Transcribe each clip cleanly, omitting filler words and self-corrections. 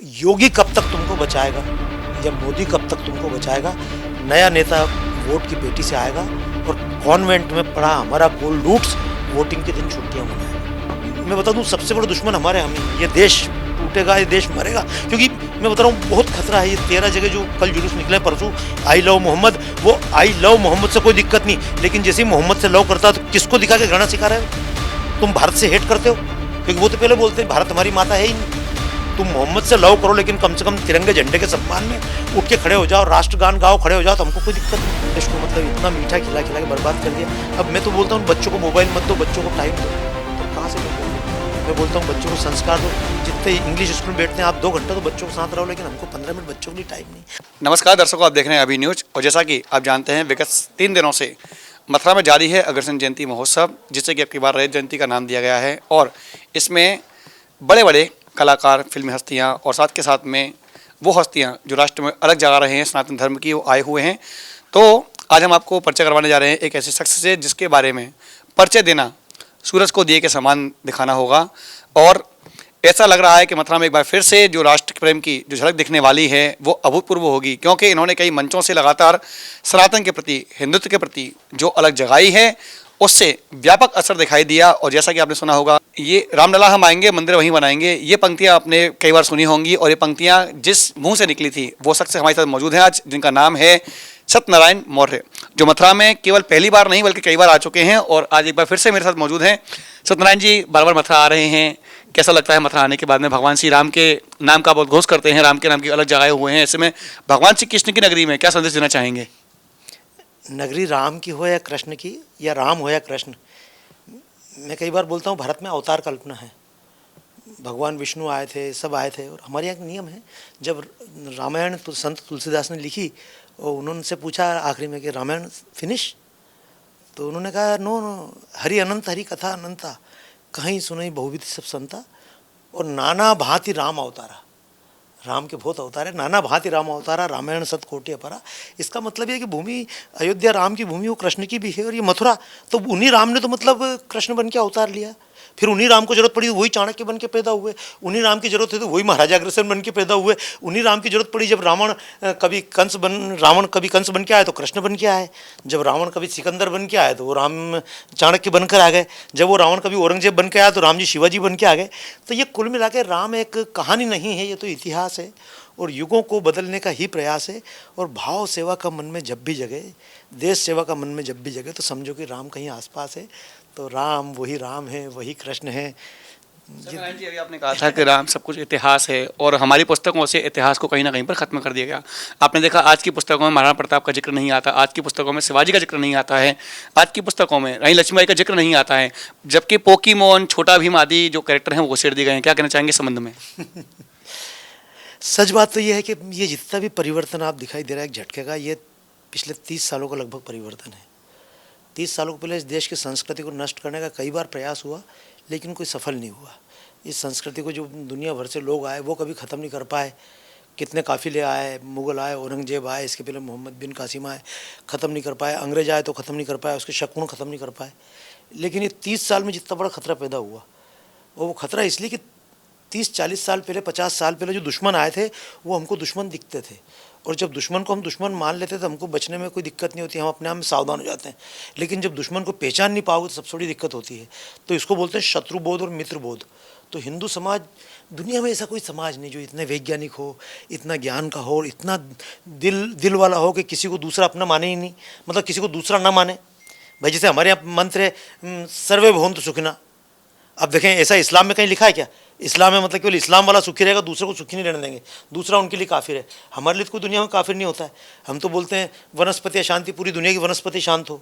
योगी कब तक तुमको बचाएगा या मोदी कब तक तुमको बचाएगा। नया नेता वोट की पेटी से आएगा और कॉन्वेंट में पड़ा हमारा गोल लूट्स वोटिंग के दिन छुट्टियां मनाएगा। मैं बता दूं सबसे बड़ा दुश्मन हमारे हम ही। ये देश टूटेगा, ये देश मरेगा, क्योंकि मैं बता रहा हूँ बहुत खतरा है। ये 13 जगह जो कल जुलूस निकले परसों आई लव मोहम्मद, वो आई लव मोहम्मद से कोई दिक्कत नहीं, लेकिन जैसे ही मोहम्मद से लव करता तो किसको दिखा के घृणा सिखा रहे हो। तुम भारत से हेट करते हो, क्योंकि वो तो पहले बोलते हैं भारत हमारी माता है ही नहीं। तुम मोहम्मद से लव करो, लेकिन कम से कम तिरंगे झंडे के सम्मान में उठ के खड़े हो जाओ, राष्ट्रगान गाओ, खड़े हो जाओ, तो हमको कोई दिक्कत नहीं। देश को मतलब इतना मीठा खिला खिला के बर्बाद कर दिया। अब मैं तो बोलता हूँ बच्चों को मोबाइल मत दो, बच्चों को टाइम दो। तो कहाँ से दो? मैं बोलता हूँ बच्चों को संस्कार दो। जितने इंग्लिश स्कूल में बैठते हैं आप 2 घंटा तो बच्चों के साथ रहो, लेकिन हमको 15 मिनट बच्चों के लिए टाइम नहीं। नमस्कार दर्शकों, आप देख रहे हैं अभी न्यूज। और जैसा कि आप जानते हैं विगत 3 दिनों से मथुरा में जारी है अग्रसेन जयंती महोत्सव, जिसे कि अब की बार रजत जयंती का नाम दिया गया है। और इसमें बड़े बड़े कलाकार, फिल्मी हस्तियां और साथ के साथ में वो हस्तियां जो राष्ट्र में अलग जगा रहे हैं सनातन धर्म की, वो आए हुए हैं। तो आज हम आपको परिचय करवाने जा रहे हैं एक ऐसे शख्स से जिसके बारे में परिचय देना सूरज को दिए के समान दिखाना होगा। और ऐसा लग रहा है कि मथुरा में एक बार फिर से जो राष्ट्र प्रेम की जो झलक दिखने वाली है वो अभूतपूर्व होगी, क्योंकि इन्होंने कई मंचों से लगातार सनातन के प्रति, हिंदुत्व के प्रति जो अलग जगाई है उससे व्यापक असर दिखाई दिया। और जैसा कि आपने सुना होगा, ये रामलला हम आएंगे मंदिर वहीं बनाएंगे, ये पंक्तियां आपने कई बार सुनी होंगी। और ये पंक्तियां जिस मुंह से निकली थी वो शख्स हमारे साथ मौजूद हैं आज, जिनका नाम है सत्यनारायण मौर्य, जो मथुरा में केवल पहली बार नहीं बल्कि कई बार आ चुके हैं और आज एक बार फिर से मेरे साथ मौजूद हैं। सत्यनारायण जी बार बार मथुरा आ रहे हैं, कैसा लगता है मथुरा आने के बाद में? भगवान श्री राम के नाम का बहुत घोष करते हैं, राम के नाम की अलग जगह हुए हैं, ऐसे में भगवान श्री कृष्ण की नगरी में क्या संदेश देना चाहेंगे? नगरी राम की हो या कृष्ण की, या राम हो या कृष्ण, मैं कई बार बोलता हूँ भारत में अवतार कल्पना है। भगवान विष्णु आए थे, सब आए थे। और हमारे यहाँ एक नियम है, जब रामायण तो संत तुलसीदास ने लिखी और उन्होंने से पूछा आखिरी में कि रामायण फिनिश, तो उन्होंने कहा नो नो, हरि अनंत हरि कथा अनंता, कहीं सुनई बहुविध सब संता, और नाना भांति राम अवतारा। राम के बहुत अवतार है, नाना भांति राम अवतारा, रामायण सत कोटि अपरा। इसका मतलब ये है कि भूमि अयोध्या राम की भूमि, वो कृष्ण की भी है। और ये मथुरा तो उन्हीं राम ने तो मतलब कृष्ण बन के अवतार लिया। फिर उन्हीं राम को जरूरत पड़ी वही चाणक्य बन के पैदा हुए, उन्हीं राम की जरूरत है तो वही महाराजा अग्रसेन बन के पैदा हुए, उन्हीं राम की जरूरत पड़ी जब रावण कभी कंस बन के आए तो कृष्ण बन के आए, जब रावण कभी सिकंदर बन के आए तो वो राम चाणक्य बनकर आ गए, जब वो रावण कभी औरंगजेब बन के आया तो राम जी शिवाजी बन के आ गए। तो ये कुल मिला के राम एक कहानी नहीं है, ये तो इतिहास है और युगों को बदलने का ही प्रयास है। और भाव सेवा का मन में जब भी जगे, देश सेवा का मन में जब भी जगे, तो समझो कि राम कहीं आसपास है। तो राम वही राम है, वही कृष्ण है। जी अभी आपने कहा था कि राम सब कुछ इतिहास है और हमारी पुस्तकों से इतिहास को कहीं ना कहीं पर खत्म कर दिया गया। आपने देखा आज की पुस्तकों में महाराणा प्रताप का जिक्र नहीं आता, आज की पुस्तकों में शिवाजी का जिक्र नहीं आता है, आज की पुस्तकों में रानी लक्ष्मीबाई का जिक्र नहीं आता है, जबकि पोकीमोन, छोटा भीम आदि जो कैरेक्टर हैं वो घुसेड़ दिए गए हैं। क्या कहना चाहेंगे इस संबंध में? सच बात तो ये है कि ये जितना भी परिवर्तन आप दिखाई दे रहा है एक झटके का, ये पिछले 30 सालों का लगभग परिवर्तन है। 30 सालों पहले इस देश की संस्कृति को नष्ट करने का कई बार प्रयास हुआ, लेकिन कोई सफल नहीं हुआ। इस संस्कृति को जो दुनिया भर से लोग आए वो कभी ख़त्म नहीं कर पाए। कितने काफिले आए, मुग़ल आए, औरंगजेब आए, इसके पहले मोहम्मद बिन कासिम आए, ख़त्म नहीं कर पाए। अंग्रेज आए तो ख़त्म नहीं कर पाए, उसके शकुन ख़त्म नहीं कर पाए। लेकिन ये 30 साल में जितना बड़ा खतरा पैदा हुआ, और वो खतरा इसलिए कि 30-40 साल पहले, 50 साल पहले जो दुश्मन आए थे वो हमको दुश्मन दिखते थे, और जब दुश्मन को हम दुश्मन मान लेते तो हमको बचने में कोई दिक्कत नहीं होती, हम अपने आप में सावधान हो जाते हैं। लेकिन जब दुश्मन को पहचान नहीं पाओगे तो सबसे बड़ी दिक्कत होती है। तो इसको बोलते हैं शत्रुबोध और मित्रबोध। तो हिंदू समाज, दुनिया में ऐसा कोई समाज नहीं जो इतने वैज्ञानिक हो, इतना ज्ञान का हो और इतना दिल वाला हो कि किसी को दूसरा अपना माने ही नहीं, मतलब किसी को दूसरा ना माने। भाई जैसे हमारे यहाँ मंत्र है सर्वे भवन्तु सुखिनः। अब देखें ऐसा इस्लाम में कहीं लिखा है क्या? इस्लाम में मतलब केवल इस्लाम वाला सुखी रहेगा, दूसरे को सुखी नहीं रहने देंगे, दूसरा उनके लिए काफिर है। हमारे लिए तो कोई दुनिया में काफिर नहीं होता है। हम तो बोलते हैं वनस्पति शांति, पूरी दुनिया की वनस्पति शांत हो,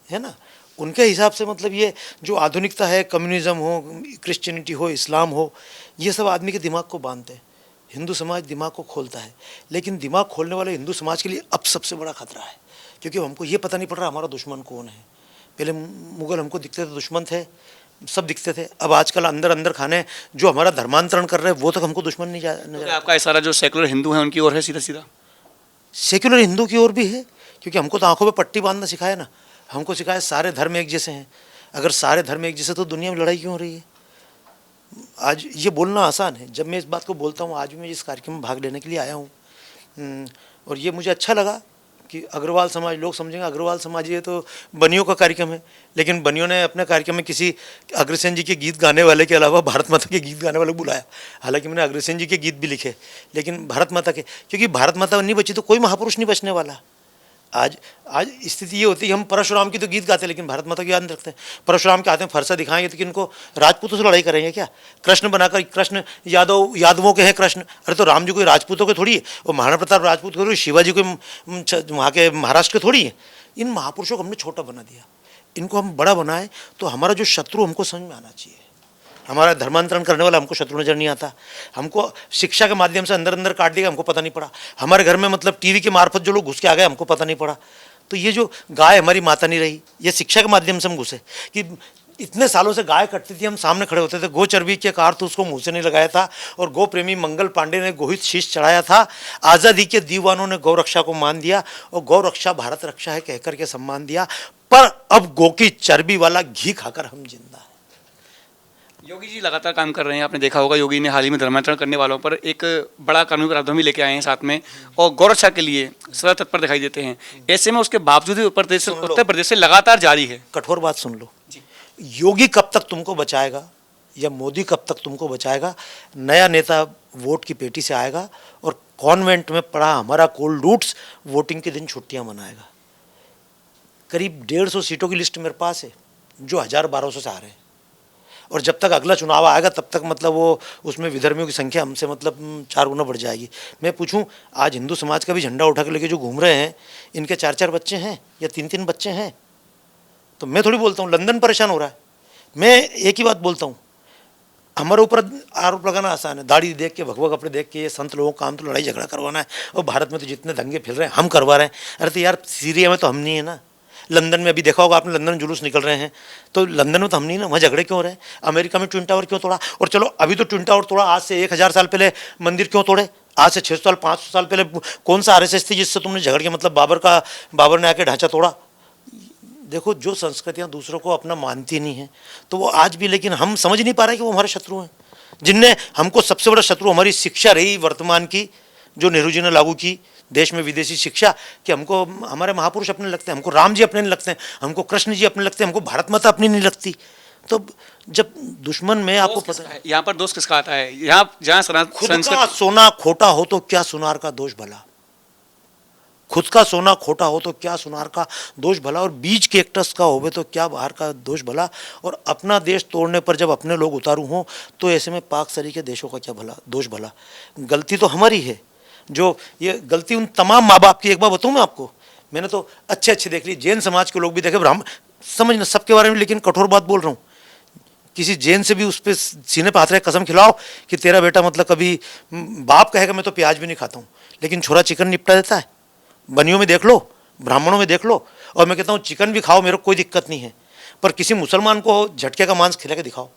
है ना। उनके हिसाब से मतलब ये जो आधुनिकता है, कम्युनिज्म हो, क्रिश्चियनिटी हो, इस्लाम हो, ये सब आदमी के दिमाग को बांधते हैं। हिंदू समाज दिमाग को खोलता है, लेकिन दिमाग खोलने वाले हिंदू समाज के लिए अब सबसे बड़ा खतरा है, क्योंकि हमको ये पता नहीं पड़ रहा हमारा दुश्मन कौन है। पहले मुग़ल हमको दिखते थे दुश्मन थे, सब दिखते थे। अब आजकल अंदर अंदर खाने जो हमारा धर्मांतरण कर रहे हैं वो तक हमको दुश्मन नहीं नजर। तो आपका इशारा जो सेकुलर हिंदू हैं उनकी ओर है सीधा सीधा? सेक्युलर हिंदू की ओर भी है, क्योंकि हमको तो आंखों पे पट्टी बांधना सिखाया ना। हमको सिखाया सारे धर्म एक जैसे हैं। अगर सारे धर्म एक जैसे तो दुनिया में लड़ाई क्यों हो रही है? आज ये बोलना आसान है, जब मैं इस बात को बोलता हूँ, आज भी मैं इस कार्यक्रम में भाग लेने के लिए आया हूँ। और ये मुझे अच्छा लगा कि अग्रवाल समाज, लोग समझेंगे अग्रवाल समाज ये तो बनियों का कार्यक्रम है, लेकिन बनियों ने अपने कार्यक्रम में किसी अग्रसेन जी के गीत गाने वाले के अलावा भारत माता के गीत गाने वाले को बुलाया। हालांकि मैंने अग्रसेन जी के गीत भी लिखे, लेकिन भारत माता के, क्योंकि भारत माता नहीं बची तो कोई महापुरुष नहीं बचने वाला। आज आज स्थिति ये होती है, हम परशुराम की तो गीत गाते हैं लेकिन भारत माता की याद नहीं रखते हैं। परशुराम के हाथ में फरसा दिखाएंगे तो किनको, राजपूतों से लड़ाई करेंगे क्या? कृष्ण बनाकर, कृष्ण यादवों के हैं कृष्ण, अरे तो राम जी कोई राजपूतों के थोड़ी है, और महाराणा प्रताप राजपूत के थोड़ी, शिवाजी कोई वहाँ के महाराष्ट्र के थोड़ी है। इन महापुरुषों को हमने छोटा बना दिया, इनको हम बड़ा बनाए तो हमारा जो शत्रु हमको समझ में आना चाहिए। हमारा धर्मांतरण करने वाला हमको शत्रु नजर नहीं आता, हमको शिक्षा के माध्यम से अंदर अंदर काट देगा, हमको पता नहीं पड़ा। हमारे घर में मतलब टीवी के मार्फत जो लोग घुस के आ गए, हमको पता नहीं पड़ा। तो ये जो गाय हमारी माता नहीं रही, ये शिक्षा के माध्यम से हम घुसे कि इतने सालों से गाय कटती थी, हम सामने खड़े होते थे, गो चर्बी के कार तो उसको मुंह से नहीं लगाया था, और गो प्रेमी मंगल पांडे ने गोहित शीश चढ़ाया था। आज़ादी के दीवानों ने गौ रक्षा को मान दिया और गौ रक्षा भारत रक्षा है कहकर के सम्मान दिया, पर अब गो की चर्बी वाला घी खाकर हम जिंदा हैं। योगी जी लगातार काम कर रहे हैं, आपने देखा होगा योगी ने हाल ही में धर्मांतरण करने वालों पर एक बड़ा कानूनी प्रावधान भी लेके आए हैं साथ में, और गौरक्षा के लिए सदा तत्पर दिखाई देते हैं। ऐसे में उसके बावजूद भी उत्तर प्रदेश से लगातार जारी है। कठोर बात सुन लो, योगी कब तक तुमको बचाएगा या मोदी कब तक तुमको बचाएगा? नया नेता वोट की पेटी से आएगा और कॉन्वेंट में पड़ा हमारा कोल्ड रूट्स वोटिंग के दिन छुट्टियां मनाएगा। करीब 150 सीटों की लिस्ट मेरे पास है जो 1000-1200 से आ रहे हैं, और जब तक अगला चुनाव आएगा तब तक मतलब वो उसमें विधर्मियों की संख्या हमसे मतलब 4 गुना बढ़ जाएगी। मैं पूछूं, आज हिंदू समाज का भी झंडा उठा के लेके जो घूम रहे हैं, इनके 4-4 बच्चे हैं या 3-3 बच्चे हैं? तो मैं थोड़ी बोलता हूँ लंदन परेशान हो रहा है, मैं एक ही बात बोलता हूँ, हमारे ऊपर आरोप लगाना आसान है, दाढ़ी देख के, भगवा कपड़े देख के, ये संत लोगों का काम तो लड़ाई झगड़ा करवाना है, और भारत में तो जितने दंगे फिर रहे हैं हम करवा रहे हैं। अरे तो यार सीरिया में तो हम नहीं है ना, लंदन में अभी देखा होगा आपने, लंदन में जुलूस निकल रहे हैं, तो लंदन में तो हम नहीं ना, वहाँ झगड़े क्यों हो रहे हैं? अमेरिका में ट्विन टावर क्यों तोड़ा? और चलो अभी तो ट्विन टावर तोड़ा, आज से 1000 साल पहले मंदिर क्यों तोड़े? आज से 600 साल 500 साल पहले कौन सा RSS थी जिससे तुमने झगड़ के मतलब बाबर ने आके ढांचा तोड़ा? देखो, जो संस्कृतियाँ दूसरों को अपना मानती नहीं हैं तो वो आज भी, लेकिन हम समझ नहीं पा रहे कि वो हमारे शत्रु हैं, जिनने हमको सबसे बड़ा शत्रु हमारी शिक्षा रही वर्तमान की, जो नेहरू जी ने लागू की देश में विदेशी शिक्षा, कि हमको हमारे महापुरुष अपने लगते हैं, हमको राम जी अपने नहीं लगते हैं, हमको कृष्ण जी अपने लगते हैं, हमको भारत माता अपनी नहीं लगती। तो जब दुश्मन में आपको पता है, यहाँ पर दोष किसका आता है? यहाँ जहाँ खुद का सोना खोटा हो तो क्या सुनार का दोष भला, खुद का सोना खोटा हो तो क्या सुनार का दोष भला, और बीज के एकटस का होवे तो क्या बाहर का दोष भला, और अपना देश तोड़ने पर जब अपने लोग उतारू हों तो ऐसे में पाक सरी के देशों का क्या भला दोष भला। गलती तो हमारी है, जो ये गलती उन तमाम माँ बाप की। एक बार बताऊँ मैं आपको, मैंने तो अच्छे अच्छे देख ली, जैन समाज के लोग भी देखे, ब्राह्मण, समझना सबके बारे में, लेकिन कठोर बात बोल रहा हूँ, किसी जैन से भी उस पर सीने पर हाथ रख कसम खिलाओ कि तेरा बेटा मतलब कभी, बाप कहेगा मैं तो प्याज भी नहीं खाता हूँ, लेकिन छोरा चिकन निपटा देता है। बनियों में देख लो, ब्राह्मणों में देख लो, और मैं कहता हूँ चिकन भी खाओ, मेरे को कोई दिक्कत नहीं है, पर किसी मुसलमान को झटके का मांस खिला के दिखाओ,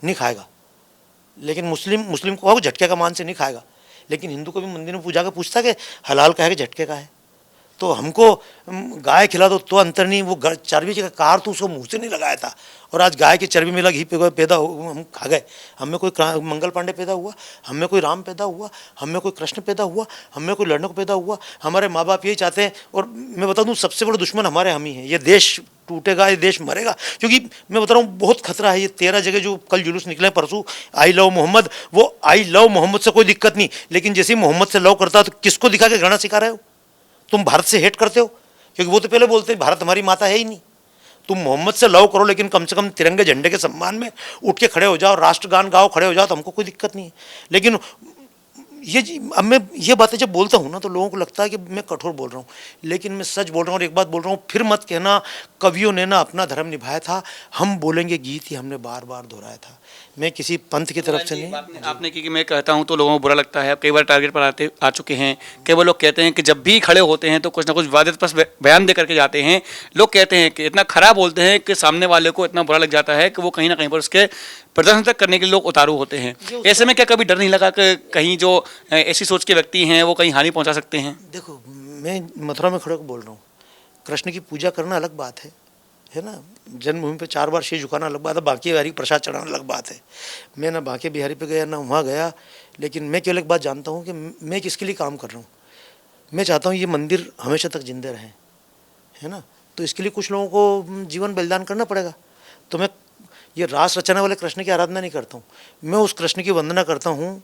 नहीं खाएगा। लेकिन मुस्लिम को कहो झटके का मांस से नहीं खाएगा, लेकिन हिंदू को भी मंदिर में पूजा के पूछता कि हलाल का है कि झटके का है। तो हमको गाय खिला दो तो अंतर नहीं, वो चर्बी का कार तो उसको मुंह से नहीं लगाया था, और आज गाय की चर्बी में घी पैदा हो, हम खा गए। हमें कोई मंगल पांडे पैदा हुआ, हमें कोई राम पैदा हुआ, हमें कोई कृष्ण पैदा हुआ, हमें कोई लड़ने को पैदा हुआ। हमारे माँ बाप यही चाहते हैं, और मैं बता दूँ सबसे बड़ा दुश्मन हमारे हम ही हैं। ये देश टूटेगा, ये देश मरेगा, क्योंकि मैं बता रहा हूँ बहुत खतरा है। ये 13 जगह जो कल जुलूस निकले परसों, आई लव मोहम्मद, वो आई लव मोहम्मद से कोई दिक्कत नहीं, लेकिन जैसे ही मोहम्मद से लव करता तो किसको दिखा के घृणा सिखा रहे हो? तुम भारत से हेट करते हो, क्योंकि वो तो पहले बोलते हैं भारत हमारी माता है ही नहीं। तुम मोहम्मद से लव करो, लेकिन कम से कम तिरंगे झंडे के सम्मान में उठ के खड़े हो जाओ, राष्ट्रगान गाओ, खड़े हो जाओ, तो हमको कोई दिक्कत नहीं है। लेकिन अब मैं ये बातें जब बोलता हूँ ना तो लोगों को लगता है कि मैं कठोर बोल रहा हूँ, लेकिन मैं सच बोल रहा हूँ। और एक बात बोल रहा हूँ, फिर मत कहना कवियों ने ना अपना धर्म निभाया था, हम बोलेंगे गीत ही हमने बार बार दोहराया था। मैं किसी पंथ की तरफ से नहीं। आपने कि मैं कहता हूं तो लोगों को बुरा लगता है, कई बार टारगेट पर आ चुके हैं। कई बार लोग कहते हैं कि जब भी खड़े होते हैं तो कुछ ना कुछ विवादास्पद बयान दे करके जाते हैं। लोग कहते हैं कि इतना खराब बोलते हैं कि सामने वाले को इतना बुरा लग जाता है कि वो कहीं ना कहीं पर उसके प्रदर्शन तक करने के लिए लोग उतारू होते हैं। ऐसे में क्या कभी डर नहीं लगा कि कहीं जो ऐसी सोच के व्यक्ति हैं वो कहीं हानि पहुंचा सकते हैं? देखो, मैं मथुरा में खड़े को बोल रहा हूँ, कृष्ण की पूजा करना अलग बात है, है ना। जन्मभूमि पे 4 बार शीश झुकाना अलग बात है, बांके बिहारी प्रसाद चढ़ाना अलग बात है। मैं ना बांके बिहारी पे गया ना वहाँ गया, लेकिन मैं केवल एक बात जानता हूँ कि मैं किसके लिए काम कर रहा हूँ। मैं चाहता हूँ ये मंदिर हमेशा तक जिंदे रहें, है ना। तो इसके लिए कुछ लोगों को जीवन बलिदान करना पड़ेगा। तो मैं ये रास रचने वाले कृष्ण की आराधना नहीं करता हूँ, मैं उस कृष्ण की वंदना करता हूँ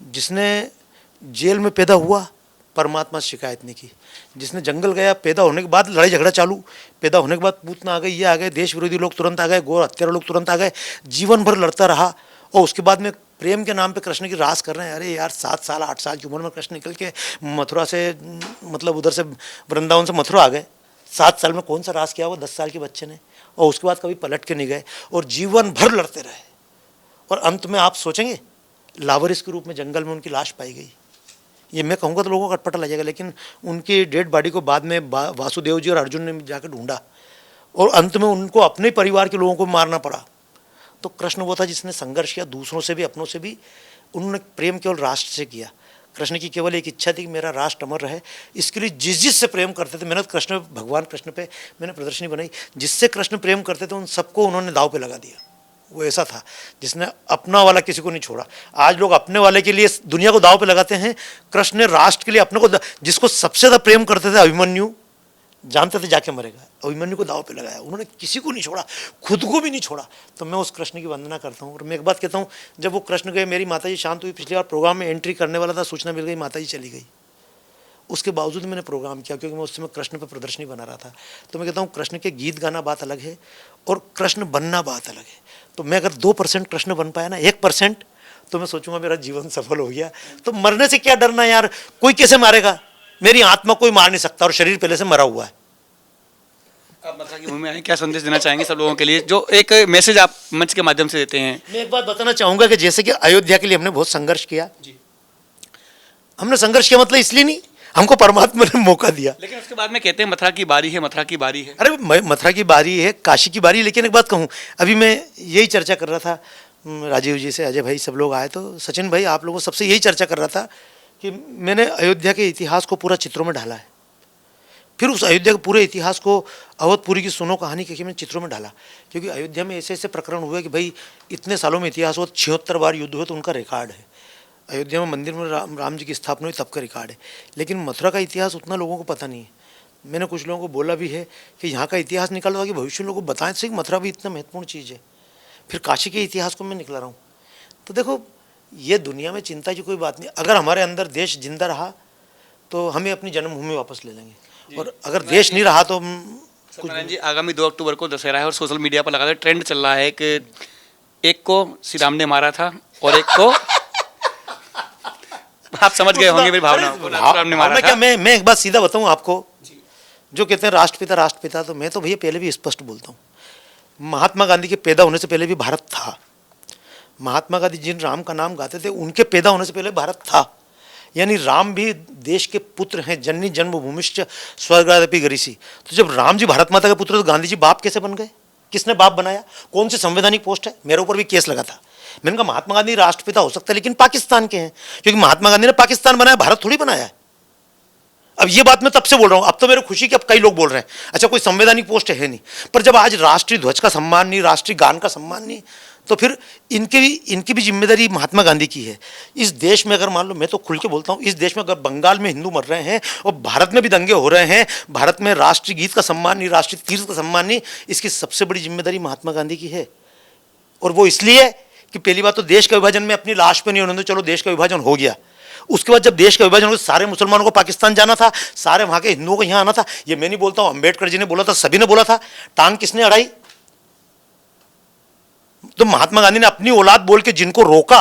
जिसने जेल में पैदा हुआ, परमात्मा से शिकायत नहीं की, जिसने जंगल गया, पैदा होने के बाद लड़ाई झगड़ा चालू, पैदा होने के बाद पूतना आ गई, ये आ गए, देश विरोधी लोग तुरंत आ गए, गौ हत्यारा लोग तुरंत आ गए, जीवन भर लड़ता रहा, और उसके बाद में प्रेम के नाम पे कृष्ण की रास कर रहे हैं। अरे यार 7 साल 8 साल की उम्र में कृष्ण निकल के मथुरा से, मतलब उधर से वृंदावन से मथुरा आ गए, 7 साल में कौन सा रास किया हुआ 10 साल के बच्चे ने, और उसके बाद कभी पलट के नहीं गए और जीवन भर लड़ते रहे। और अंत में आप सोचेंगे लावारिस के रूप में जंगल में उनकी लाश पाई गई। ये मैं कहूँगा तो लोगों का अटपटा लगेगा, लेकिन उनकी डेड बॉडी को बाद में वासुदेव जी और अर्जुन ने जाकर ढूंढा, और अंत में उनको अपने परिवार के लोगों को मारना पड़ा। तो कृष्ण वो था जिसने संघर्ष किया, दूसरों से भी अपनों से भी। उन्होंने प्रेम केवल राष्ट्र से किया। कृष्ण की केवल एक इच्छा थी कि मेरा राष्ट्र अमर रहे। इसके लिए जिस जिस से प्रेम करते थे, मैंने कृष्ण भगवान कृष्ण पे मैंने प्रदर्शनी बनाई, जिससे कृष्ण प्रेम करते थे उन सबको उन्होंने दाव पे लगा दिया। वो ऐसा था जिसने अपना वाला किसी को नहीं छोड़ा। आज लोग अपने वाले के लिए दुनिया को दाव पे लगाते हैं, कृष्ण ने राष्ट्र के लिए अपने को, जिसको सबसे ज़्यादा प्रेम करते थे अभिमन्यु, जानते थे जाके मरेगा, अभिमन्यु को दाव पे लगाया। उन्होंने किसी को नहीं छोड़ा, खुद को भी नहीं छोड़ा। तो मैं उस कृष्ण की वंदना करता हूँ। और मैं एक बात कहता हूँ, जब वो कृष्ण गए, मेरी माताजी शांत हुई, पिछली बार प्रोग्राम में एंट्री करने वाला था, सूचना मिल गई माताजी चली गई। उसके बावजूद मैंने प्रोग्राम किया, क्योंकि मैं उस समय कृष्ण पर प्रदर्शनी बना रहा था। तो मैं कहता हूँ कृष्ण के गीत गाना बात अलग है और कृष्ण बनना बात अलग है। तो मैं अगर 2% कृष्ण बन पाया ना, 1%, तो मैं सोचूंगा मेरा जीवन सफल हो गया। तो मरने से क्या डरना यार, कोई कैसे मारेगा, मेरी आत्मा कोई मार नहीं सकता और शरीर पहले से मरा हुआ है। आप मथुरा की भूमि में आए, क्या संदेश देना चाहेंगे सब लोगों के लिए, जो एक मैसेज आप मंच के माध्यम से देते हैं? मैं एक बात बताना चाहूंगा कि जैसे कि अयोध्या के लिए हमने बहुत संघर्ष किया जी। हमने संघर्ष किया मतलब इसलिए नहीं, हमको परमात्मा ने मौका दिया। लेकिन उसके बाद में कहते हैं मथुरा की बारी है, मथुरा की बारी है। अरे मथुरा की बारी है, काशी की बारी है। लेकिन एक बात कहूँ, अभी मैं यही चर्चा कर रहा था राजीव जी से, अजय भाई सब लोग आए, तो सचिन भाई आप लोगों सबसे यही चर्चा कर रहा था कि मैंने अयोध्या के इतिहास को पूरा चित्रों में ढाला है। फिर उस अयोध्या के पूरे इतिहास को अवधपुरी की सुनो कहानी के मैंने चित्रों में डाला, क्योंकि अयोध्या में ऐसे ऐसे प्रकरण हुए कि भाई इतने सालों में इतिहास हो, 76 बार युद्ध हुए, तो उनका रिकॉर्ड है। अयोध्या में मंदिर में राम जी की स्थापना हुई तब का रिकॉर्ड है। लेकिन मथुरा का इतिहास उतना लोगों को पता नहीं है। मैंने कुछ लोगों को बोला भी है कि यहाँ का इतिहास निकालो ताकि भविष्य में लोगों को बताएं सही मथुरा भी इतना महत्वपूर्ण चीज़ है। फिर काशी के इतिहास को मैं निकला रहा हूँ। तो देखो, ये दुनिया में चिंता की कोई बात नहीं। अगर हमारे अंदर देश जिंदा रहा तो हमें अपनी जन्मभूमि वापस ले लेंगे, और अगर देश नहीं रहा तो सत्यनारायण जी, आगामी 2 अक्टूबर को दशहरा है और सोशल मीडिया पर लगातार ट्रेंड चल रहा है कि एक को श्री राम ने मारा था और एक को आप समझ गए होंगे मेरी भावनाओं को, राम ने मारा था। मैं एक बात सीधा बताऊं आपको, जो कहते हैं राष्ट्रपिता राष्ट्रपिता, तो मैं तो भैया पहले भी स्पष्ट बोलता हूँ, महात्मा गांधी के पैदा होने से पहले भी भारत था। महात्मा गांधी जिन राम का नाम गाते थे उनके पैदा होने से पहले भारत था। यानी राम भी देश के पुत्र हैं, जननी जन्मभूमिश्च स्वर्गादपि गरिषि। तो जब राम जी भारत माता के पुत्र, तो गांधी जी बाप कैसे बन गए? किसने बाप बनाया? कौन सी संवैधानिक पोस्ट है? मेरे ऊपर भी केस लगा था। मैंने कहा महात्मा गांधी राष्ट्रपिता हो सकता है, लेकिन पाकिस्तान के हैं, क्योंकि महात्मा गांधी ने पाकिस्तान बनाया, भारत थोड़ी बनाया है। अब ये बात मैं तब से बोल रहा हूँ, अब तो मेरे खुशी कि अब कई लोग बोल रहे हैं अच्छा कोई संवैधानिक पोस्ट है नहीं। पर जब आज राष्ट्रीय ध्वज का सम्मान नहीं, राष्ट्रीय गान का सम्मान नहीं, तो फिर इनकी भी जिम्मेदारी महात्मा गांधी की है। इस देश में अगर मान लो, मैं तो खुल के बोलता हूँ, इस देश में अगर बंगाल में हिंदू मर रहे हैं और भारत में भी दंगे हो रहे हैं, भारत में राष्ट्रीय गीत का सम्मान नहीं, राष्ट्रीय तीर्थ का सम्मान नहीं, इसकी सबसे बड़ी जिम्मेदारी महात्मा गांधी की है। और वो इसलिए कि पहली बात तो देश का विभाजन में अपनी लाश पर नहीं होने दो, चलो देश का विभाजन हो गया। उसके बाद जब देश का विभाजन हो, सारे मुसलमानों को पाकिस्तान जाना था, सारे वहाँ के हिंदुओं को यहाँ आना था। ये मैं नहीं बोलता हूँ, अम्बेडकर जी ने बोला था, सभी ने बोला था। टांग किसने अड़ाई? तो महात्मा गांधी ने अपनी औलाद बोल के जिनको रोका,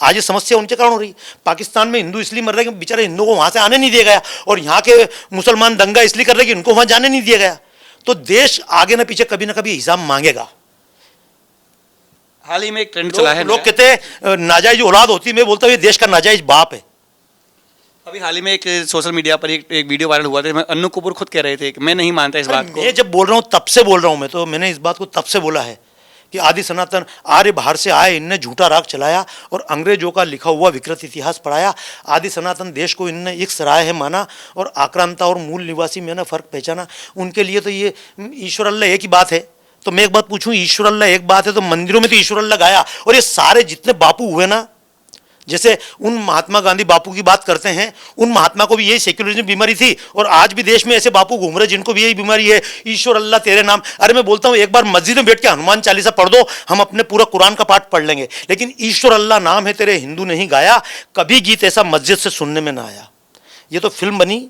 आज ये समस्या उनके कारण हो रही। पाकिस्तान में हिंदू इसलिए मर रहे हैं कि बेचारे हिंदुओं को वहाँ से आने नहीं दिया गया, और यहाँ के मुसलमान दंगा इसलिए कर रहे हैं कि इनको वहाँ जाने नहीं दिया गया। तो देश आगे ना पीछे कभी ना कभी हिसाब मांगेगा। हाल ही में एक ट्रेंड चला है, लोग कहते हैं नाजायज औलाद होती है, मैं बोलता हूँ ये देश का नाजायज बाप है। अभी हाल ही में एक सोशल मीडिया पर एक वीडियो वायरल हुआ था, अन्नू कपूर खुद कह रहे थे कि मैं नहीं मानता इस बात को। मैं जब बोल रहा हूँ तब से बोल रहा हूँ, मैं तो मैंने इस बात को तब से बोला है कि आदि सनातन आर्य बाहर से आए, इनने झूठा राग चलाया और अंग्रेजों का लिखा हुआ विकृत इतिहास पढ़ाया। आदि सनातन देश को इनने एक सराय है माना और आक्रांता और मूल निवासी में ना फर्क पहचाना। उनके लिए तो ये ईश्वर अल्लाह एक ही बात है। तो मैं एक बात पूछूं, ईश्वर अल्लाह एक बात है तो मंदिरों में तो ईश्वर अल्लाह गाया, और ये सारे जितने बापू हुए ना, जैसे उन महात्मा गांधी बापू की बात करते हैं, उन महात्मा को भी यही सेक्युलरिज्म बीमारी थी, और आज भी देश में ऐसे बापू घूम रहे जिनको भी यही बीमारी है, ईश्वर अल्लाह तेरे नाम। अरे मैं बोलता हूं एक बार मस्जिद में बैठ के हनुमान चालीसा पढ़ दो, हम अपने पूरा कुरान का पाठ पढ़ लेंगे, लेकिन ईश्वर अल्लाह नाम है तेरे हिंदू नहीं गाया, कभी गीत ऐसा मस्जिद से सुनने में ना आया। ये तो फिल्म बनी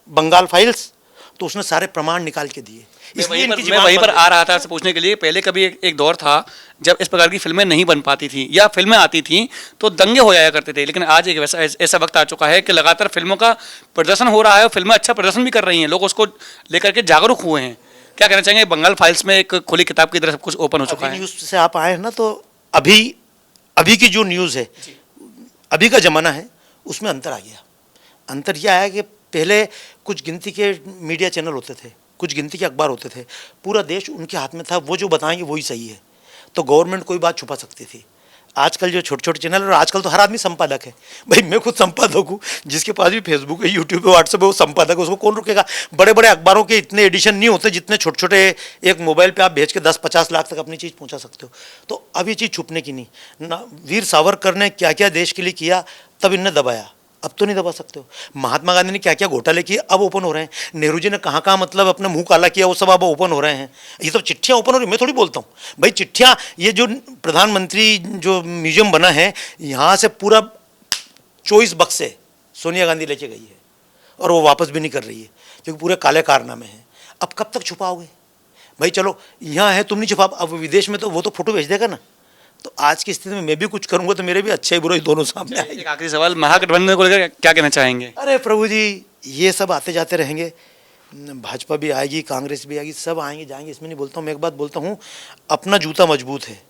बंगाल फाइल्स, तो उसने सारे प्रमाण निकाल के दिए। मैं वहीं पर आ रहा था आपसे पूछने के लिए। पहले कभी एक दौर था जब इस प्रकार की फिल्में नहीं बन पाती थी या फिल्में आती थी तो दंगे हो जाया करते थे, लेकिन आज एक ऐसा वक्त आ चुका है कि लगातार फिल्मों का प्रदर्शन हो रहा है और फिल्में अच्छा प्रदर्शन भी कर रही हैं, लोग उसको लेकर के जागरूक हुए हैं। क्या कहना चाहेंगे? बंगाल फाइल्स में एक खुली किताब की तरह सब कुछ ओपन हो चुका है। न्यूज़ से आप आए हैं ना, तो अभी की जो न्यूज़ है, अभी का ज़माना है, उसमें अंतर आ गया। अंतर यह आया कि पहले कुछ गिनती के मीडिया चैनल होते थे, कुछ गिनती के अखबार होते थे, पूरा देश उनके हाथ में था, वो जो बताएंगे वही सही है, तो गवर्नमेंट कोई बात छुपा सकती थी। आजकल जो छोटे छोटे चैनल, और आजकल तो हर आदमी संपादक है। भाई मैं खुद संपादक हूँ, जिसके पास भी फेसबुक है, यूट्यूब है, व्हाट्सएप है, वो संपादक है, उसको कौन रुकेगा। बड़े बड़े अखबारों के इतने एडिशन नहीं होते जितने छोटे छोटे एक मोबाइल पे आप भेज के 10-50 लाख तक अपनी चीज़ पहुँचा सकते हो। तो अब ये चीज़ छुपने की नहीं ना। वीर सावरकर ने क्या क्या देश के लिए किया, तब इनने दबाया, अब तो नहीं दबा सकते हो। महात्मा गांधी ने क्या क्या घोटाले किए, अब ओपन हो रहे हैं। नेहरू जी ने कहाँ कहाँ मतलब अपना मुंह काला किया, वो सब अब ओपन हो रहे हैं। ये सब चिट्ठियाँ ओपन हो रही। मैं थोड़ी बोलता हूँ भाई चिट्ठियाँ, ये जो प्रधानमंत्री जो म्यूजियम बना है, यहाँ से पूरा 24 बक्से सोनिया गांधी लेके गई है और वो वापस भी नहीं कर रही है, क्योंकि पूरे काले कारनामे हैं। अब कब तक छुपाओगे भाई? चलो यहाँ है, तुम नहीं छुपा, अब विदेश में तो वो तो फोटो भेज देगा ना। तो आज की स्थिति में मैं भी कुछ करूंगा तो मेरे भी अच्छे बुरे दोनों सामने आएंगे। एक आखिरी सवाल, महागठबंधन को लेकर क्या कहना चाहेंगे? अरे प्रभु जी, ये सब आते जाते रहेंगे, भाजपा भी आएगी, कांग्रेस भी आएगी, सब आएंगे जाएंगे, इसमें नहीं बोलता हूँ। मैं एक बात बोलता हूँ, अपना जूता मजबूत है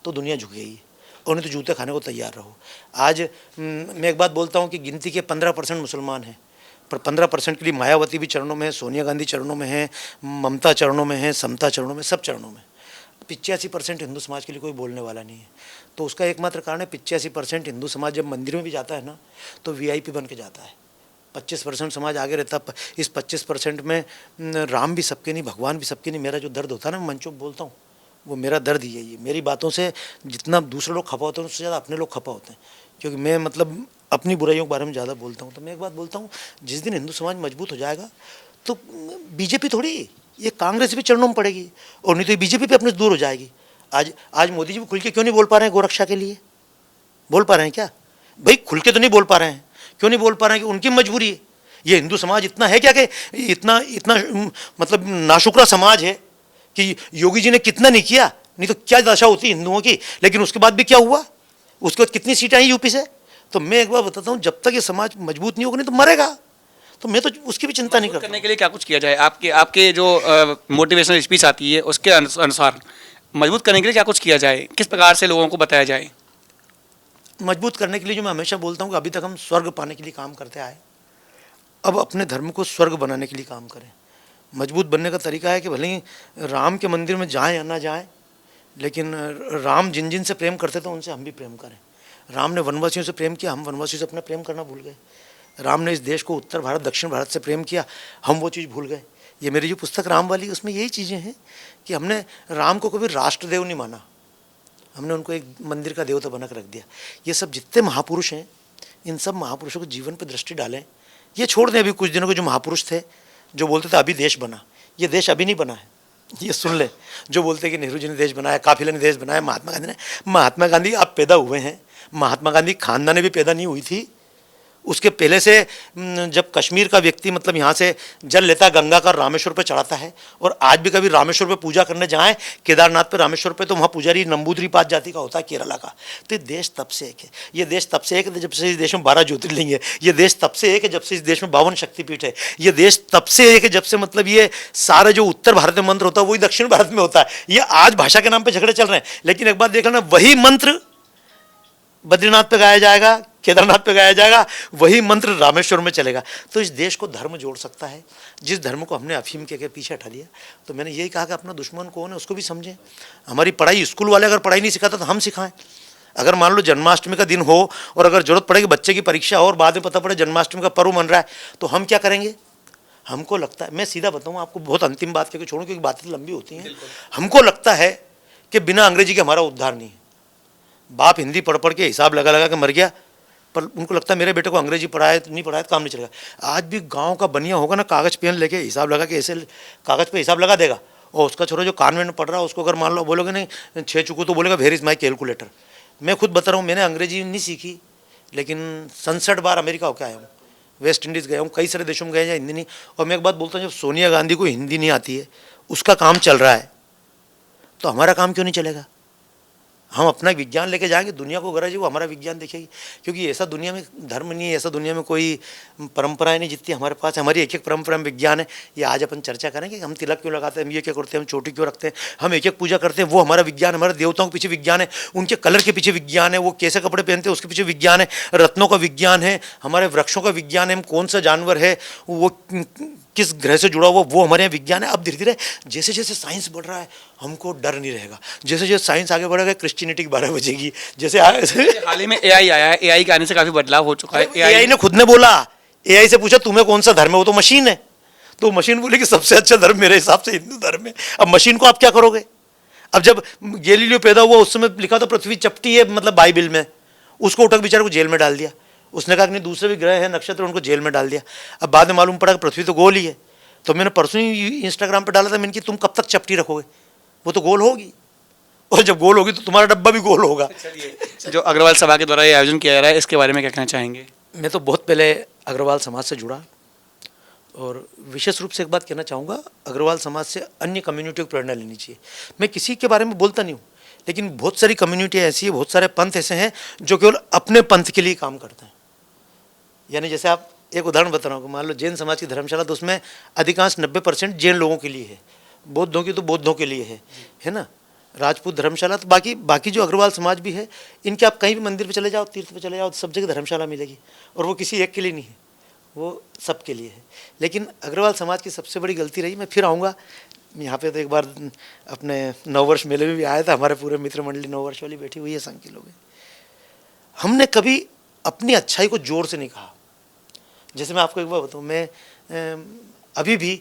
तो दुनिया झुकेगी, और नहीं तो जूते खाने को तैयार रहो। आज मैं एक बात बोलता हूँ कि गिनती के 15% मुसलमान हैं, पर 15% के लिए मायावती भी चरणों में है, सोनिया गांधी चरणों में है, ममता चरणों में है, समता चरणों में, सब चरणों में। 85% हिंदू समाज के लिए कोई बोलने वाला नहीं है। तो उसका एकमात्र कारण है 85% हिंदू समाज जब मंदिर में भी जाता है ना, तो वीआईपी बन के जाता है। 25% समाज आगे रहता है। इस 25% में राम भी सबके नहीं, भगवान भी सबके नहीं। मेरा जो दर्द होता है ना, मैं मंचों बोलता हूँ, वो मेरा दर्द ही है। ये मेरी बातों से जितना दूसरे लोग खपा होते हैं, उससे ज़्यादा अपने लोग खपा होते हैं, क्योंकि मैं मतलब अपनी बुराइयों के बारे में ज़्यादा बोलता हूँ। तो मैं एक बात बोलता हूँ, जिस दिन हिंदू समाज मजबूत हो जाएगा तो बीजेपी थोड़ी, ये कांग्रेस भी चरणों में पड़ेगी, और नहीं तो बीजेपी भी अपने से दूर हो जाएगी। आज मोदी जी भी खुल के क्यों नहीं बोल पा रहे हैं गोरक्षा के लिए? बोल पा रहे हैं क्या भाई? खुल के तो नहीं बोल पा रहे हैं। क्यों नहीं बोल पा रहे हैं? कि उनकी मजबूरी है। ये हिंदू समाज इतना है क्या कि इतना इतना मतलब नाशुक्रा समाज है कि योगी जी ने कितना नहीं किया, नहीं तो क्या दशा होती हिंदुओं की। लेकिन उसके बाद भी क्या हुआ, उसके बाद कितनी सीटें आई यूपी से। तो मैं एक बार बताता हूँ, जब तक ये समाज मजबूत नहीं होगा, नहीं तो मरेगा। तो मैं तो उसकी भी चिंता नहीं करता। करने के लिए क्या कुछ किया जाए? आपके जो मोटिवेशनल स्पीच आती है उसके अनुसार मजबूत करने के लिए क्या कुछ किया जाए? किस प्रकार से लोगों को बताया जाए? मजबूत करने के लिए जो मैं हमेशा बोलता हूँ कि अभी तक हम स्वर्ग पाने के लिए काम करते आए, अब अपने धर्म को स्वर्ग बनाने के लिए काम करें। मजबूत बनने का तरीका है कि भले ही राम के मंदिर में जाएं या ना जाएं, लेकिन राम जिन जिन से प्रेम करते थे उनसे हम भी प्रेम करें। राम ने वनवासियों से प्रेम किया, हम वनवासियों से अपना प्रेम करना भूल गए। राम ने इस देश को उत्तर भारत दक्षिण भारत से प्रेम किया, हम वो चीज़ भूल गए। ये मेरी जो पुस्तक राम वाली, उसमें यही चीज़ें हैं कि हमने राम को कभी राष्ट्रदेव नहीं माना, हमने उनको एक मंदिर का देवता बना कर रख दिया। ये सब जितने महापुरुष हैं, इन सब महापुरुषों को जीवन पर दृष्टि डालें। ये छोड़ दें अभी कुछ दिनों के जो महापुरुष थे, जो बोलते थे अभी देश बना, ये देश अभी नहीं बना है। ये सुन लें, जो बोलते कि नेहरू जी ने देश बनाया, काफिले ने देश बनाया, महात्मा गांधी ने। महात्मा गांधी आप पैदा हुए हैं, महात्मा गांधी खानदान में भी पैदा नहीं हुई थी। उसके पहले से जब कश्मीर का व्यक्ति मतलब यहाँ से जल लेता है गंगा का, रामेश्वर पे चढ़ाता है, और आज भी कभी रामेश्वर पे पूजा करने जाएं, केदारनाथ पे रामेश्वर पे, तो वहाँ पुजारी नंबूदरी पात जाति का होता है, केरला का। तो ये देश तब से एक है। ये देश तब से एक है जब से इस देश में 12 ज्योतिर्लिंग है। ये देश तब से एक है जब से इस देश में 52 शक्तिपीठ है। ये देश तब से एक है जब से मतलब ये सारे जो उत्तर भारत में मंत्र होता है वही दक्षिण भारत में होता है। ये आज भाषा के नाम पर झगड़े चल रहे हैं, लेकिन एक बात देख लेना, वही मंत्र बद्रीनाथ पे गाया जाएगा, केदारनाथ पे गाया जाएगा, वही मंत्र रामेश्वर में चलेगा। तो इस देश को धर्म जोड़ सकता है। जिस धर्म को हमने अफीम के पीछे हटा दिया, तो मैंने यही कहा कि अपना दुश्मन कौन है उसको भी समझें। हमारी पढ़ाई, स्कूल वाले अगर पढ़ाई नहीं सिखाते तो हम सिखाएं। अगर मान लो जन्माष्टमी का दिन हो और अगर जरूरत पड़े कि बच्चे की परीक्षा हो और बाद में पता पड़े जन्माष्टमी का पर्व मन रहा है, तो हम क्या करेंगे? हमको लगता है, मैं सीधा बताऊँ आपको, बहुत अंतिम बात करके छोड़ूं क्योंकि बातें लंबी होती हैं। हमको लगता है कि बिना अंग्रेजी के हमारा उद्धार नहीं है। बाप हिंदी पढ़ पढ़ के हिसाब लगा लगा के मर गया, पर उनको लगता है मेरे बेटे को अंग्रेजी पढ़ाए नहीं पढ़ाए तो काम नहीं चलेगा। आज भी गांव का बनिया होगा ना, कागज़ पेन लेके हिसाब लगा के ऐसे कागज़ पे हिसाब लगा देगा, और उसका छोरा जो कॉन्वेंट में पढ़ रहा है उसको अगर मान लो बोलोगे नहीं 6 चुकू तो बोलेगा वेयर इज़ माई कैलकुलेटर। मैं खुद बता रहा हूँ, मैंने अंग्रेजी नहीं सीखी, लेकिन 67 बार अमेरिका होकर आया हूँ, वेस्ट इंडीज़ गया हूँ, कई सारे देशों में गए जहाँ हिंदी नहीं। और मैं एक बात बोलता हूँ, जब सोनिया गांधी को हिंदी नहीं आती है, उसका काम चल रहा है, तो हमारा काम क्यों नहीं चलेगा? हम अपना विज्ञान लेके जाएंगे, दुनिया को गरज है वो हमारा विज्ञान देखेगी। क्योंकि ऐसा दुनिया में धर्म नहीं है, ऐसा दुनिया में कोई परंपराएं नहीं जितनी हमारे पास। हमारी एक एक परंपरा में विज्ञान है। ये आज अपन चर्चा करेंगे, हम तिलक क्यों लगाते हैं, हम ये क्या करते हैं, हम चोटी क्यों रखते हैं, हम एक एक पूजा करते हैं, वो हमारा विज्ञान। हमारे देवताओं के पीछे विज्ञान है, उनके कलर के पीछे विज्ञान है, वो कैसे कपड़े पहनते हैं उसके पीछे विज्ञान है, रत्नों का विज्ञान है, हमारे वृक्षों का विज्ञान है, हम कौन सा जानवर है वो किस ग्रह से जुड़ा हुआ वो हमारे यहाँ विज्ञान है। अब धीरे धीरे जैसे जैसे साइंस बढ़ रहा है हमको डर नहीं रहेगा। जैसे जैसे साइंस आगे बढ़ेगा क्रिश्चियनिटी की 12 बजेगी। जैसे हाल ही में एआई आया है, एआई के आने से काफी बदलाव हो चुका है। एआई ने खुद ने बोला, एआई से पूछा तुम्हें कौन सा धर्म है, वो तो मशीन है, तो मशीन बोले कि सबसे अच्छा धर्म मेरे हिसाब से हिंदू धर्म है। अब मशीन को आप क्या करोगे? अब जब गैलीलियो पैदा हुआ उस समय लिखा था पृथ्वी चपटी है, मतलब बाइबिल में, उसको उठक बेचारे को जेल में डाल दिया। उसने कहा कि नहीं दूसरे भी ग्रह हैं नक्षत्र, उनको जेल में डाल दिया। अब बाद में मालूम पड़ा कि पृथ्वी तो गोल ही है। तो मैंने परसों ही इंस्टाग्राम पे डाला था, मैंने कि तुम कब तक चपटी रखोगे, वो तो गोल होगी, और जब गोल होगी तो तुम्हारा डब्बा भी गोल होगा। जो अग्रवाल सभा के द्वारा ये आयोजन किया जा रहा है, इसके बारे में क्या कहना चाहेंगे? मैं तो बहुत पहले अग्रवाल समाज से जुड़ा, और विशेष रूप से एक बात कहना चाहूँगा, अग्रवाल समाज से अन्य कम्युनिटी को प्रेरणा लेनी चाहिए। मैं किसी के बारे में बोलता नहीं हूँ, लेकिन बहुत सारी कम्युनिटी ऐसी है, बहुत सारे पंथ ऐसे हैं जो केवल अपने पंथ के लिए काम करते हैं। यानी जैसे आप एक उदाहरण बता रहा हूँ, मान लो जैन समाज की धर्मशाला, तो उसमें अधिकांश 90% जैन लोगों के लिए है, बौद्धों की तो बौद्धों के लिए है ना, राजपूत धर्मशाला। तो बाकी जो अग्रवाल समाज भी है, इनके आप कहीं भी मंदिर पे चले जाओ, तीर्थ पे चले जाओ, सब जगह धर्मशाला मिलेगी, और वो किसी एक के लिए नहीं है, वो सबके लिए है। लेकिन अग्रवाल समाज की सबसे बड़ी गलती रही, मैं फिर आऊँगा यहाँ पे, तो एक बार अपने नववर्ष मेले में भी आया था, हमारे पूरे मित्र मंडली नववर्ष वाली बैठी हुई है, संघ के लोग हैं। हमने कभी अपनी अच्छाई को जोर से नहीं कहा। जैसे मैं आपको एक बार बताऊँ, मैं अभी भी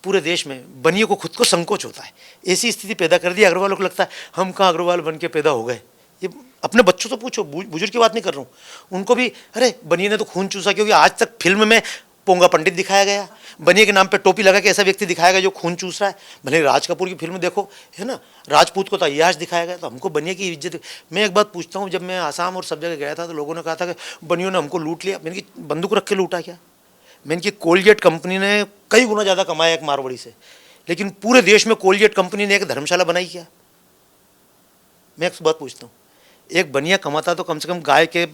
पूरे देश में बनियों को खुद को संकोच होता है, ऐसी स्थिति पैदा कर दी अग्रवालों को लगता है हम कहाँ अग्रवाल बन के पैदा हो गए। ये अपने बच्चों से पूछो, बुजुर्ग की बात नहीं कर रहा हूँ, उनको भी अरे बनिए ने तो खून चूसा, क्योंकि आज तक फिल्म में पोंगा पंडित दिखाया गया, बनिए के नाम पे टोपी लगा के ऐसा व्यक्ति दिखाया गया जो खून चूस रहा है। भले राज कपूर की फिल्म देखो, है ना, राजपूत को तो अय्याश दिखाया गया, तो हमको बनिए की इज्जत। मैं एक बात पूछता हूँ, जब मैं आसाम और सब जगह गया था तो लोगों ने कहा था कि बनियों ने हमको लूट लिया। मैंने कि बंदूक रख के लूटा क्या? मैंने कि कोलगेट कंपनी ने कई गुना ज़्यादा कमाया एक मारवाड़ी से, लेकिन पूरे देश में कोलगेट कंपनी ने एक धर्मशाला बनाई क्या? मैं एक बात पूछता हूँ, एक बनिया कमाता तो कम से कम गाय के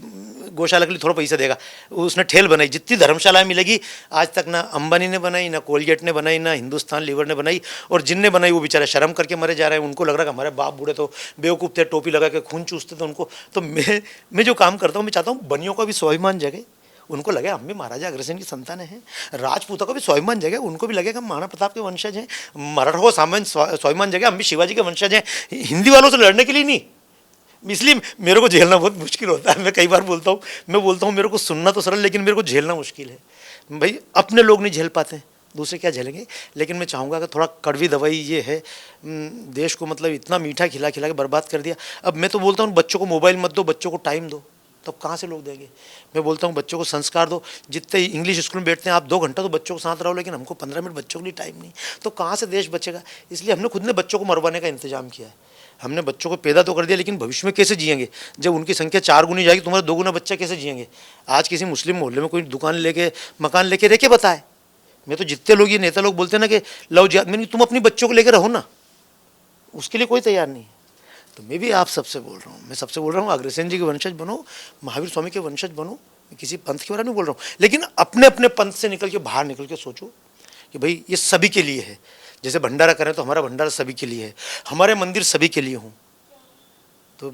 गौशाला के लिए थोड़ा पैसा देगा, उसने ठेल बनाई। जितनी धर्मशालाएं मिलेगी आज तक ना अंबानी ने बनाई, ना कोलगेट ने बनाई, ना हिंदुस्तान लीवर ने बनाई, और जिनने बनाई वो बेचारे शर्म करके मरे जा रहे हैं। उनको लग रहा है कि हमारे बाप बूढ़े तो बेवकूफ़ थे, टोपी लगा के खून चूसते थे उनको। तो मैं जो काम करता हूँ, मैं चाहता हूँ बनियों का भी स्वाभिमान जगे, उनको लगे हम भी महाराजा अग्रसेन की संतान हैं। राजपूतों का भी स्वाभिमान जगे, उनको भी लगेगा हम महाराणा प्रताप के वंशज हैं। मराठों का स्वाभिमान जगे, हम भी शिवाजी के वंशज हैं। हिंदी वालों से लड़ने के लिए नहीं, इसलिए मेरे को झेलना बहुत मुश्किल होता है। मैं कई बार बोलता हूँ मेरे को सुनना तो सरल, लेकिन मेरे को झेलना मुश्किल है। भाई अपने लोग नहीं झेल पाते, दूसरे क्या झेलेंगे। लेकिन मैं चाहूँगा कि थोड़ा कड़वी दवाई ये है, देश को मतलब इतना मीठा खिला खिला के बर्बाद कर दिया। अब मैं तो बोलता हूँ बच्चों को मोबाइल मत दो, बच्चों को टाइम दो, तब कहाँ से लोग देंगे। मैं बोलता हूँ बच्चों को संस्कार दो। जितने इंग्लिश स्कूल में बैठते हैं आप 2 घंटा तो बच्चों के साथ रहो, लेकिन हमको 15 मिनट बच्चों के लिए टाइम नहीं, तो कहाँ से देश बचेगा। इसलिए हमने खुद ने बच्चों को मरवाने का इंतजाम किया है। हमने बच्चों को पैदा तो कर दिया, लेकिन भविष्य में कैसे जिएंगे जब उनकी संख्या 4 गुनी जाएगी, तुम्हारा 2 गुना बच्चा कैसे जिएंगे। आज किसी मुस्लिम मोहल्ले में कोई दुकान लेके मकान लेके रह के बताए। मैं तो जितने लोग ये नेता लोग बोलते हैं ना कि लव जिहाद, मैंने तुम अपनी बच्चों को लेकर रहो ना, उसके लिए कोई तैयार नहीं है। तो मैं भी आप सबसे बोल रहा हूँ, मैं सबसे बोल रहा हूँ अग्रसेन जी के वंशज बनो, महावीर स्वामी के वंशज बनो। मैं किसी पंथ के बारे में बोल रहा हूँ, लेकिन अपने अपने पंथ से निकल के बाहर निकल के सोचो कि भाई ये सभी के लिए है। जैसे भंडारा करें तो हमारा भंडारा सभी के लिए है, हमारे मंदिर सभी के लिए हों। तो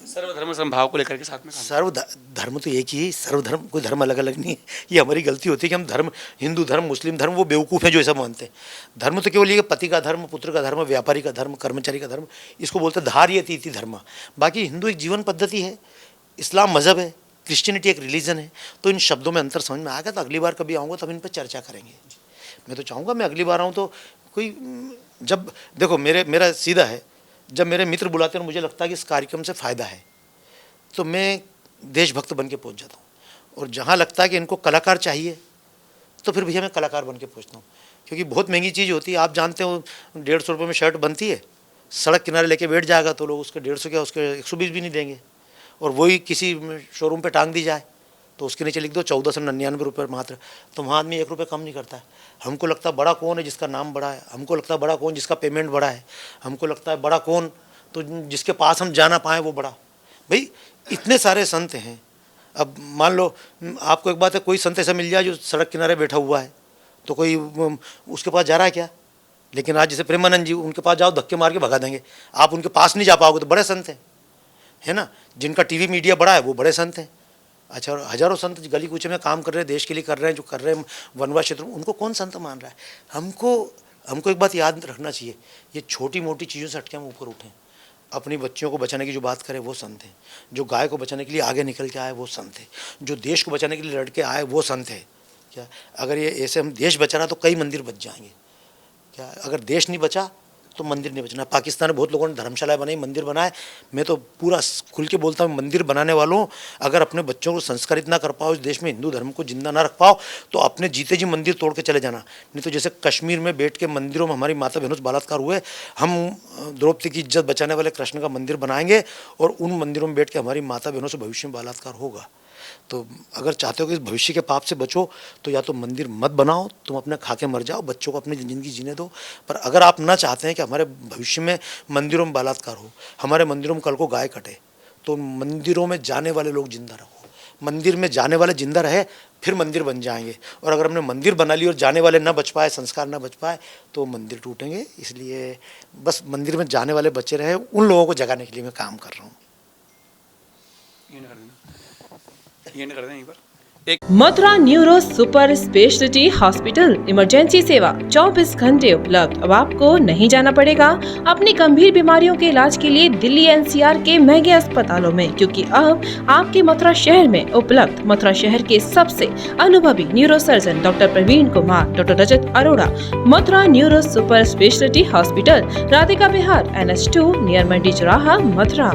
सर्वधर्म समभाव को लेकर के साथ में काम। सर्व धर्म तो एक ही है, सर्वधर्म, कोई धर्म अलग अलग नहीं है। ये हमारी गलती होती है कि हम धर्म, हिंदू धर्म, मुस्लिम धर्म, वो बेवकूफ़ हैं जो ऐसा मानते हैं। धर्म तो केवल ये पति का धर्म, पुत्र का धर्म, व्यापारी का धर्म, कर्मचारी का धर्म, इसको बोलते हैं धार्यति इति धर्म। बाकी हिंदू एक जीवन पद्धति है, इस्लाम मज़हब है, क्रिश्चियनिटी एक रिलीजन है। तो इन शब्दों में अंतर समझ में आ गया, तो अगली बार कभी आऊँगा तब इन पर चर्चा करेंगे। मैं तो चाहूँगा मैं अगली बार आऊँ तो कोई, जब देखो मेरा सीधा है, जब मेरे मित्र बुलाते हैं और मुझे लगता है कि इस कार्यक्रम से फ़ायदा है तो मैं देशभक्त बन के पहुँच जाता हूँ। और जहाँ लगता है कि इनको कलाकार चाहिए तो फिर भैया मैं कलाकार बन के पहुँचता हूँ। क्योंकि बहुत महंगी चीज़ होती है, आप जानते हो 150 रुपये में शर्ट बनती है, सड़क किनारे लेके बैठ जाएगा तो लोग उसके 150 क्या उसके 120 भी नहीं देंगे। और वही किसी शोरूम पे टांग दी जाए तो उसके नीचे लिख दो 1499 रुपये मात्र, तो वहाँ आदमी 1 रुपये कम नहीं करता है। हमको लगता है बड़ा कौन है जिसका नाम बड़ा है, हमको लगता है बड़ा कौन जिसका पेमेंट बड़ा है, हमको लगता है बड़ा कौन तो जिसके पास हम जाना पाएँ वो बड़ा। भाई इतने सारे संत हैं। अब मान लो आपको एक बात है, कोई संत ऐसा मिल जाए जो सड़क किनारे बैठा हुआ है तो कोई उसके पास जा रहा है क्या? लेकिन आज जैसे प्रेमानंद जी, उनके पास जाओ धक्के मार के भगा देंगे, आप उनके पास नहीं जा पाओगे। तो बड़े संत हैं, है ना, जिनका टीवी मीडिया बड़ा है वो बड़े संत हैं। अच्छा, और हजारों संत गली कूचे में काम कर रहे हैं, देश के लिए कर रहे हैं, जो कर रहे हैं वनवास क्षेत्र में, उनको कौन संत मान रहा है? हमको एक बात याद रखना चाहिए, ये छोटी मोटी चीज़ों से हटके हम ऊपर उठें। अपनी बच्चियों को बचाने की जो बात करे वो संत हैं, जो गाय को बचाने के लिए आगे निकल के आए वो संत है, जो देश को बचाने के लिए लड़ के आए वो संत है। क्या अगर ये ऐसे हम देश बचा रहा तो कई मंदिर बच जाएंगे। क्या अगर देश नहीं बचा तो मंदिर नहीं बचना। पाकिस्तान में बहुत लोगों ने धर्मशालाएं बनाई, मंदिर बनाए। मैं तो पूरा खुल के बोलता हूँ, मंदिर बनाने वालों अगर अपने बच्चों को संस्कारित ना कर पाओ, इस देश में हिंदू धर्म को जिंदा ना रख पाओ तो अपने जीते जी मंदिर तोड़ के चले जाना। नहीं तो जैसे कश्मीर में बैठ के मंदिरों में हमारी माता बहनों से बलात्कार हुए, हम द्रौपदी की इज्जत बचाने वाले कृष्ण का मंदिर बनाएंगे और उन मंदिरों में बैठ के हमारी माता बहनों से भविष्य में बलात्कार होगा। तो अगर चाहते हो कि इस भविष्य के पाप से बचो तो या तो मंदिर मत बनाओ, तुम अपने खा के मर जाओ, बच्चों को अपनी ज़िंदगी जीने दो। पर अगर आप ना चाहते हैं कि हमारे भविष्य में मंदिरों में बलात्कार हो, हमारे मंदिरों में कल को गाय कटे, तो मंदिरों में जाने वाले लोग जिंदा रखो। मंदिर में जाने वाले जिंदा रहे फिर मंदिर बन जाएंगे। और अगर हमने मंदिर बना ली और जाने वाले ना बच पाए, संस्कार ना बच पाए तो मंदिर टूटेंगे। इसलिए बस मंदिर में जाने वाले बचे रहे, उन लोगों को जगाने के लिए मैं काम कर रहा हूँ। Mathura neuro super speciality hospital emergency सेवा 24 घंटे उपलब्ध। अब आपको नहीं जाना पड़ेगा अपनी गंभीर बीमारियों के इलाज के लिए दिल्ली एनसीआर के महंगे अस्पतालों में, क्योंकि अब आपके मथुरा शहर में उपलब्ध मथुरा शहर के सबसे अनुभवी neuro surgeon doctor Praveen Kumar, doctor Rajat Arora. Mathura neuro super speciality hospital, Radhika Vihar, NH2 near Mandi Chauraha, Mathura.